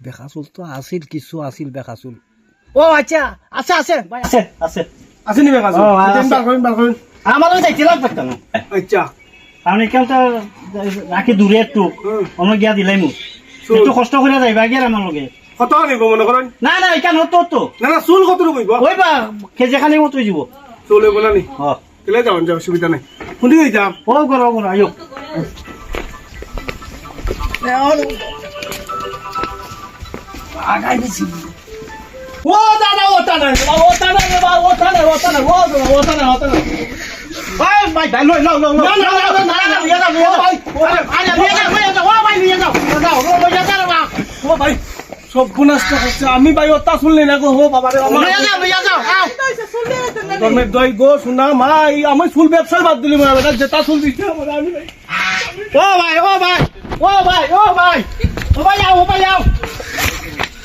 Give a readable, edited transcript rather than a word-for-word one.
বেকাচুল তো আছিল, কিছু আছিল বেকাচুল। ও আচ্ছা, আছে আছে ভাই, আছে আছে আছে নি বেকাজ বার করেন আমারও যাইতে লাগবে না। আচ্ছা কারণ এখানটা রাখি দূরে একটু অন্য গিয়া দিলাই মোক একটু কষ্ট করে যাইবা গিয়ে আমার লগে। কত নিব মনে করেন? না না এখান হতো তো না না চুল কত কইব? ওই বা কেজে খালি মতো যাব চুল হইব না নি? ও কেলে যাবেন, যা অসুবিধা নাই। কোনদিন যাম? ও করো করো আয়ো। আগাই দিছি ও দাদা ওটা না ওটা না ওটা না ওটা না ওটা না ওটা না ভাই ভাই ভাই লই লও লও না না না না না নিয়ে যাও ভাই আরে নিয়ে যাও ও ভাই নিয়ে যাও যাও ও নিয়ে যাও না ও ভাই সব গুনাস্ত হচ্ছে, আমি ভাই ওটা শুনলি না গো। হো বাবা রে, আমার নিয়ে যাও আও তোর দই গো শোনা মাই, আমি ফুল ব্যবসায় বাদ দিলি মারা, যেটা চুল দিতে আমার আমি ভাই। ও ভাই ও ভাই ও ভাই ও ভাই ও ভাই আও